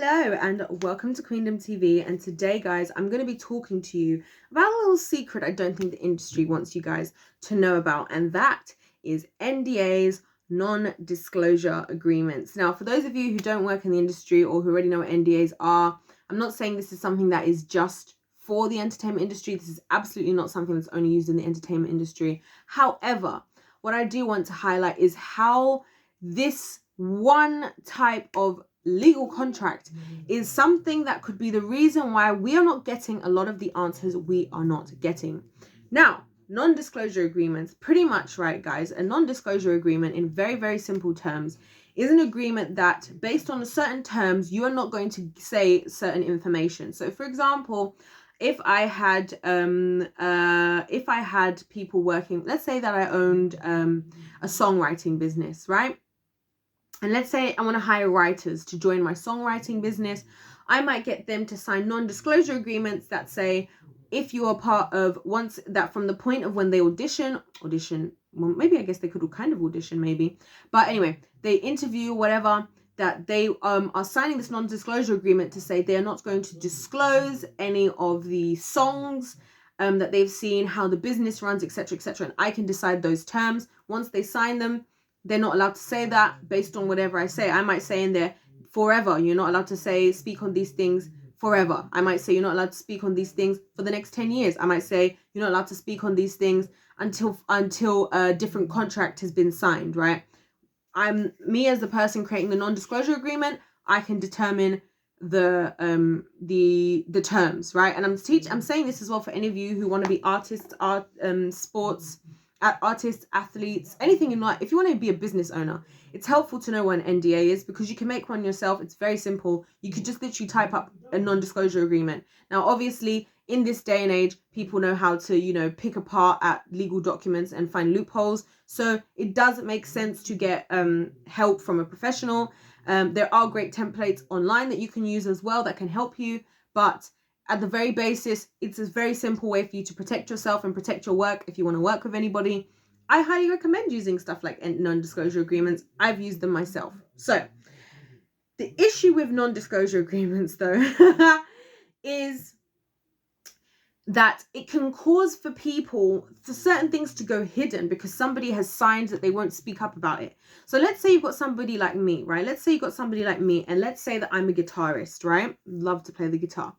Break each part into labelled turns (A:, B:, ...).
A: Hello and welcome to Queendom TV, and today guys I'm going to be talking to you about a little secret I don't think the industry wants you guys to know about, and that is NDAs, non-disclosure agreements. Now for those of you who don't work in the industry or who already know what NDAs are, I'm not saying this is something that is just for the entertainment industry. This is absolutely not something that's only used in the entertainment industry. However, what I do want to highlight is how this one type of legal contract is something that could be the reason why we are not getting a lot of the answers we are not getting. Now, non-disclosure agreements, pretty much, right guys, a non-disclosure agreement in very, very simple terms is an agreement that based on certain terms, you are not going to say certain information. So for example, if I had people working, let's say that I owned a songwriting business, right? And let's say I want to hire writers to join my songwriting business. I might get them to sign non-disclosure agreements that say, if you are part of once that from the point of when they audition, well, maybe I guess they could kind of audition maybe. But anyway, they interview, whatever, that they are signing this non-disclosure agreement to say they are not going to disclose any of the songs that they've seen, how the business runs, etc., etc. And I can decide those terms. Once they sign them, they're not allowed to say that based on whatever I say. I might say in there, forever, you're not allowed to speak on these things forever. I might say you're not allowed to speak on these things for the next 10 years. I might say you're not allowed to speak on these things until a different contract has been signed, right? Me as the person creating the non-disclosure agreement, I can determine the terms, right? And I'm saying this as well for any of you who want to be artists, sports artists, athletes, anything in life. If you want to be a business owner, it's helpful to know what an NDA is because you can make one yourself. It's very simple. You could just literally type up a non-disclosure agreement. Now, obviously, in this day and age, people know how to, pick apart at legal documents and find loopholes. So it does make sense to get help from a professional. There are great templates online that you can use as well that can help you. But at the very basis, it's a very simple way for you to protect yourself and protect your work. If you want to work with anybody, I highly recommend using stuff like non-disclosure agreements. I've used them myself. So the issue with non-disclosure agreements, though, is that it can cause for certain things to go hidden because somebody has signed that they won't speak up about it. So let's say you've got somebody like me, right? Let's say you've got somebody like me, and let's say that I'm a guitarist, right? Love to play the guitar.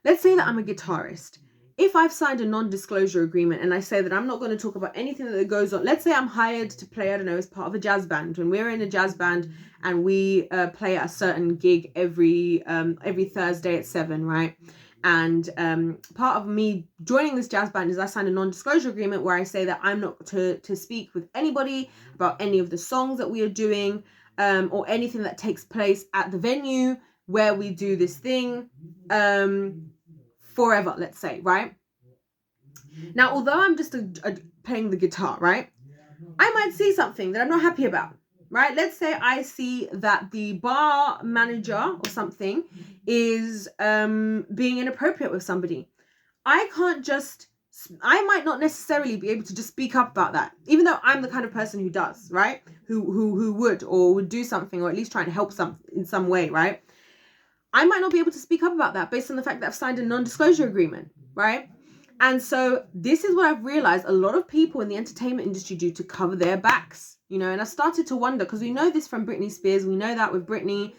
A: Let's say that I'm a guitarist. If I've signed a non-disclosure agreement and I say that I'm not going to talk about anything that goes on, let's say I'm hired to play, I don't know, as part of a jazz band, and we're in a jazz band and we play at a certain gig every Thursday at 7, right? And part of me joining this jazz band is I signed a non-disclosure agreement where I say that I'm not to speak with anybody about any of the songs that we are doing or anything that takes place at the venue where we do this thing forever, let's say, right? Now, although I'm just playing the guitar, right, I might see something that I'm not happy about, right? Let's say I see that the bar manager or something is being inappropriate with somebody. I might not necessarily be able to just speak up about that, even though I'm the kind of person who does, right? Who would do something, or at least try and help in some way, right? I might not be able to speak up about that based on the fact that I've signed a non-disclosure agreement, right? And so this is what I've realized a lot of people in the entertainment industry do to cover their backs, and I started to wonder, because we know this from Britney Spears. We know that with Britney,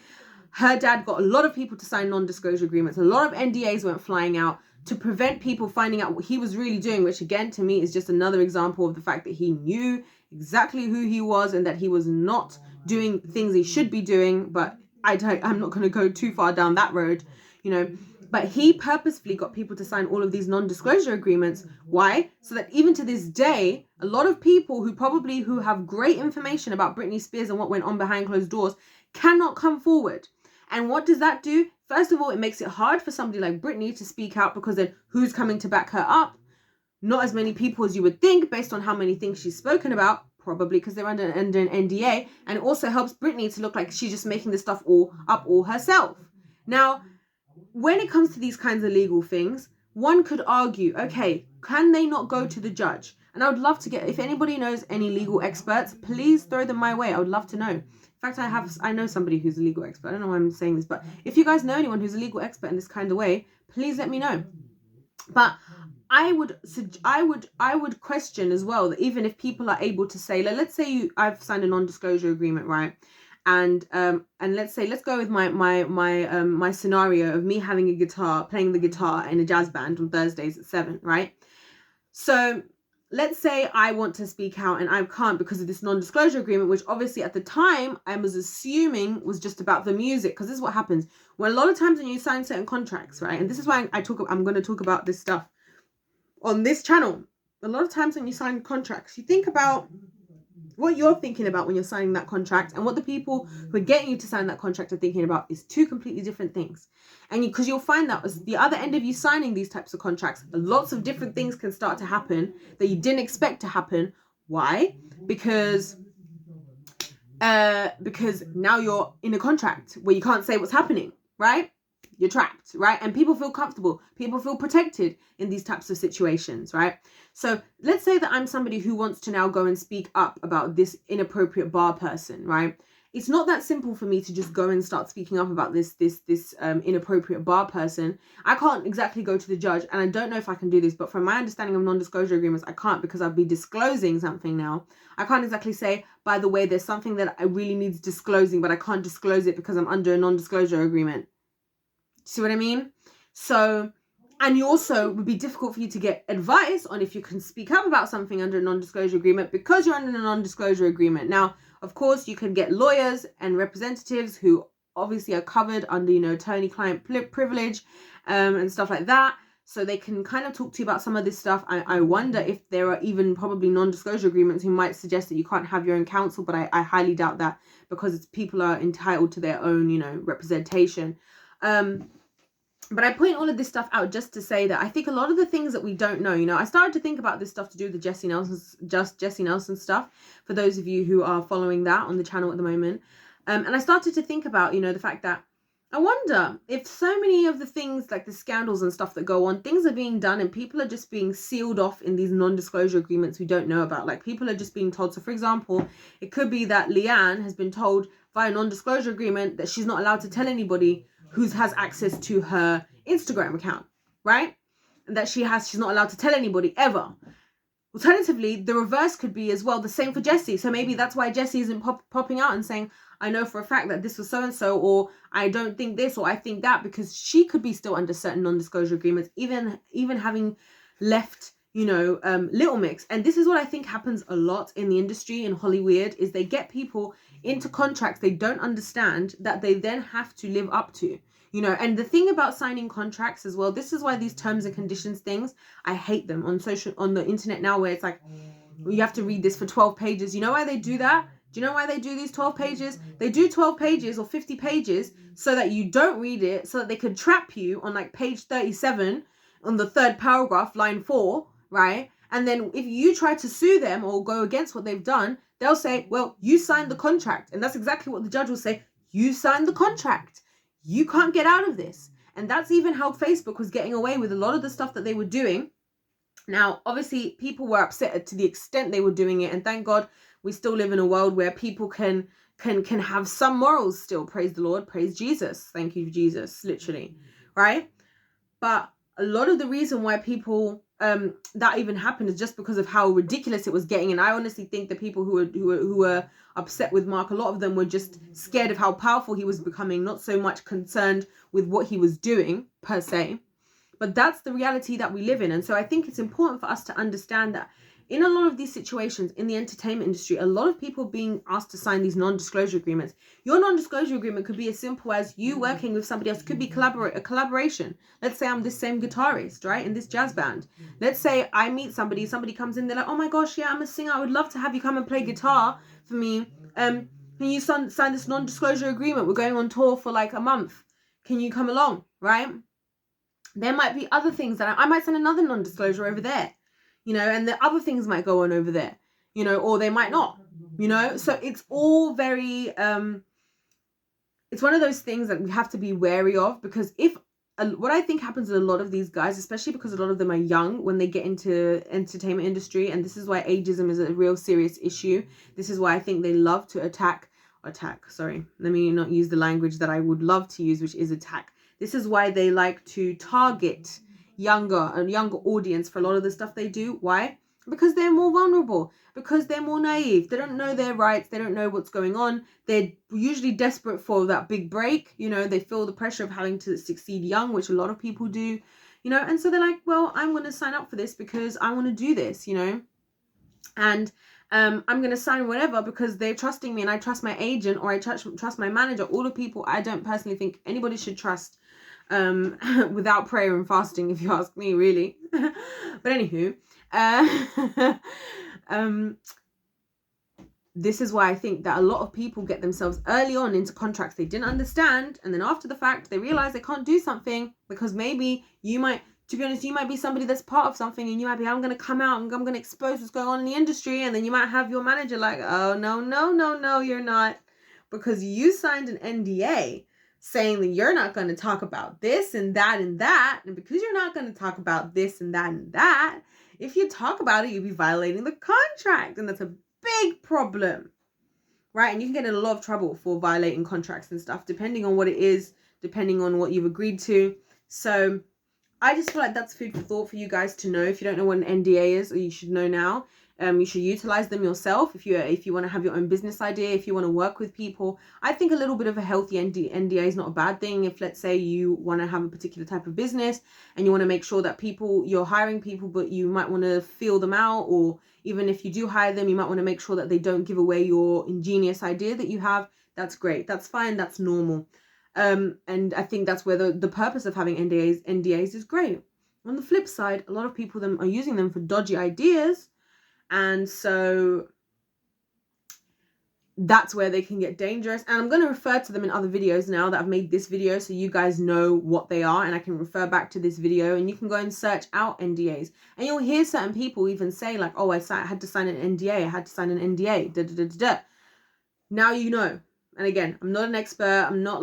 A: her dad got a lot of people to sign non-disclosure agreements. A lot of NDAs went flying out to prevent people finding out what he was really doing, which again, to me, is just another example of the fact that he knew exactly who he was and that he was not doing things he should be doing. But I'm not going to go too far down that road, but he purposefully got people to sign all of these non-disclosure agreements. Why? So that even to this day, a lot of people who have great information about Britney Spears and what went on behind closed doors cannot come forward. And what does that do? First of all, it makes it hard for somebody like Britney to speak out, because then who's coming to back her up? Not as many people as you would think based on how many things she's spoken about. Probably because they're under an NDA, and it also helps Britney to look like she's just making this stuff all herself. Now, when it comes to these kinds of legal things, one could argue, okay, can they not go to the judge? And I would love to if anybody knows any legal experts, please throw them my way. I would love to know. fact, I know somebody who's a legal expert. I don't know why I'm saying this, but if you guys know anyone who's a legal expert in this kind of way, please let me know. But I would question as well that even if people are able to say, like, let's say I've signed a non-disclosure agreement, right? And let's go with my scenario of me having a guitar, playing the guitar in a jazz band on Thursdays at 7, right? So let's say I want to speak out and I can't because of this non-disclosure agreement, which obviously at the time I was assuming was just about the music, because this is what happens when a lot of times when you sign certain contracts, right? And this is why I'm going to talk about this stuff on this channel. A lot of times when you sign contracts, you think about what you're thinking about when you're signing that contract, and what the people who are getting you to sign that contract are thinking about is two completely different things. And because you'll find that as the other end of you signing these types of contracts, lots of different things can start to happen that you didn't expect to happen. Why? Because now you're in a contract where you can't say what's happening, right? You're trapped, right? And people feel comfortable. People feel protected in these types of situations, right? So let's say that I'm somebody who wants to now go and speak up about this inappropriate bar person, right? It's not that simple for me to just go and start speaking up about this inappropriate bar person. I can't exactly go to the judge, and I don't know if I can do this, but from my understanding of non-disclosure agreements, I can't, because I'll be disclosing something now. I can't exactly say, by the way, there's something that I really need disclosing, but I can't disclose it because I'm under a non-disclosure agreement. See what I mean? So, and you also would be difficult for you to get advice on if you can speak up about something under a non-disclosure agreement, because you're under a non-disclosure agreement. Now, of course, you can get lawyers and representatives who obviously are covered under, you know, attorney-client privilege and stuff like that. So they can kind of talk to you about some of this stuff. I wonder if there are even probably non-disclosure agreements who might suggest that you can't have your own counsel, but I highly doubt that, because people are entitled to their own, you know, representation. But I point all of this stuff out just to say that I think a lot of the things that we don't know, you know, I started to think about this stuff to do with the Jessie Nelson stuff, for those of you who are following that on the channel at the moment. And I started to think about, you know, the fact that I wonder if so many of the things, like the scandals and stuff that go on, things are being done and people are just being sealed off in these non-disclosure agreements we don't know about. Like, people are just being told. So for example, it could be that Leanne has been told via non-disclosure agreement that she's not allowed to tell anybody who has access to her Instagram account, right? And that she's not allowed to tell anybody ever. Alternatively, the reverse could be as well, the same for Jessie. So maybe that's why Jessie isn't popping out and saying, I know for a fact that this was so-and-so, or I don't think this, or I think that, because she could be still under certain non-disclosure agreements, even having left, you know, Little Mix. And this is what I think happens a lot in the industry, in Hollyweird, is they get people into contracts they don't understand, that they then have to live up to, you know. And the thing about signing contracts as well, this is why these terms and conditions things, I hate them on the internet now, where it's like, you have to read this for 12 pages. You know why they do that? Do you know why they do these 12 pages? They do 12 pages or 50 pages so that you don't read it, so that they could trap you on like page 37 on the third paragraph, line 4, right? And then if you try to sue them or go against what they've done, they'll say, well, you signed the contract. And that's exactly what the judge will say. You signed the contract. You can't get out of this. And that's even how Facebook was getting away with a lot of the stuff that they were doing. Now, obviously, people were upset to the extent they were doing it. And thank God we still live in a world where people can have some morals still. Praise the Lord. Praise Jesus. Thank you, Jesus. Literally. Right? But a lot of the reason why people that even happened is just because of how ridiculous it was getting. And I honestly think the people who were upset with Mark, a lot of them were just scared of how powerful he was becoming, not so much concerned with what he was doing per se. But that's the reality that we live in. And so I think it's important for us to understand that in a lot of these situations in the entertainment industry, a lot of people being asked to sign these non-disclosure agreements. Your non-disclosure agreement could be as simple as you working with somebody else. It could be a collaboration. Let's say I'm this same guitarist, right, in this jazz band. Let's say I meet somebody comes in, they're like, oh my gosh, yeah, I'm a singer. I would love to have you come and play guitar for me. Can you sign this non-disclosure agreement? We're going on tour for like a month. Can you come along, right? There might be other things that I might sign another non-disclosure over there. You know, and the other things might go on over there, you know, or they might not, you know. So it's all very, it's one of those things that we have to be wary of, because what I think happens with a lot of these guys, especially because a lot of them are young when they get into entertainment industry, and this is why ageism is a real serious issue. This is why I think they love to attack attack, sorry, let me not use the language that I would love to use, which is attack. This is why they like to target a younger audience for a lot of the stuff they do. Why? Because they're more vulnerable, because they're more naive. They don't know their rights. They don't know what's going on. They're usually desperate for that big break. You know, they feel the pressure of having to succeed young, which a lot of people do, you know, and so they're like, well, I'm going to sign up for this because I want to do this, you know, and I'm going to sign whatever because they're trusting me and I trust my agent or I trust my manager. All the people I don't personally think anybody should trust without prayer and fasting, if you ask me, really. But anywho, this is why I think that a lot of people get themselves early on into contracts they didn't understand, and then after the fact they realize they can't do something because maybe you might, to be honest, you might be somebody that's part of something and you might be, I'm going to come out and I'm going to expose what's going on in the industry, and then you might have your manager like, oh no, you're not, because you signed an NDA saying that you're not going to talk about this and that and that, and because you're not going to talk about this and that and that, if you talk about it, you'll be violating the contract, and that's a big problem, right? And you can get in a lot of trouble for violating contracts and stuff, depending on what it is, depending on what you've agreed to. So I just feel like that's food for thought for you guys to know. If you don't know what an NDA is, or you should know now. You should utilize them yourself if you want to have your own business idea, if you want to work with people. I think a little bit of a healthy NDA is not a bad thing. If, let's say, you want to have a particular type of business and you want to make sure that you're hiring people, but you might want to feel them out, or even if you do hire them, you might want to make sure that they don't give away your ingenious idea that you have. That's great. That's fine. That's normal. And I think that's where the purpose of having NDAs is great. On the flip side, a lot of people are using them for dodgy ideas. And so that's where they can get dangerous. And I'm going to refer to them in other videos now that I've made this video, so you guys know what they are, and I can refer back to this video and you can go and search out NDAs. And you'll hear certain people even say like, oh, I had to sign an NDA. I had to sign an NDA. Now you know. And again, I'm not an expert. I've not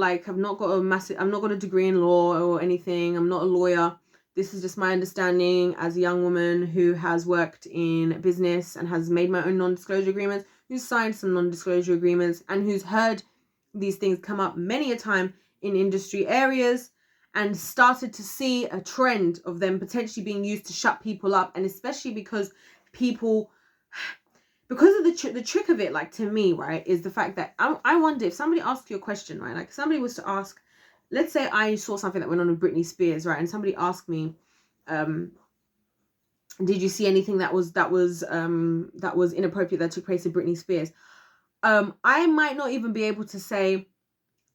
A: got a degree in law or anything. I'm not a lawyer. This is just my understanding as a young woman who has worked in business and has made my own non-disclosure agreements, who's signed some non-disclosure agreements, and who's heard these things come up many a time in industry areas and started to see a trend of them potentially being used to shut people up. And especially because of the trick of it, like, to me, right, is the fact that I wonder if somebody asks you a question, right, like if somebody was to ask, let's say I saw something that went on with Britney Spears, right, and somebody asked me, did you see anything that was inappropriate that took place with Britney Spears? I might not even be able to say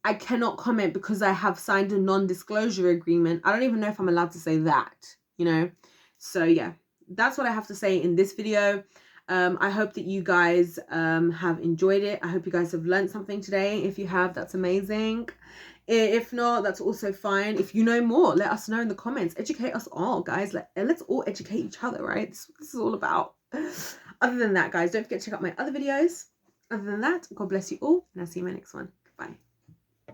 A: I cannot comment because I have signed a non-disclosure agreement. I don't even know if I'm allowed to say that, you know. So yeah, that's what I have to say in this video. I hope that you guys have enjoyed it. I hope you guys have learned something today. If you have, that's amazing. If not, that's also fine. If you know more, let us know in the comments. Educate us all, guys. Let's all educate each other, right? This is all about. Other than that, guys, don't forget to check out my other videos. Other than that, God bless you all, and I'll see you in my next one. Goodbye.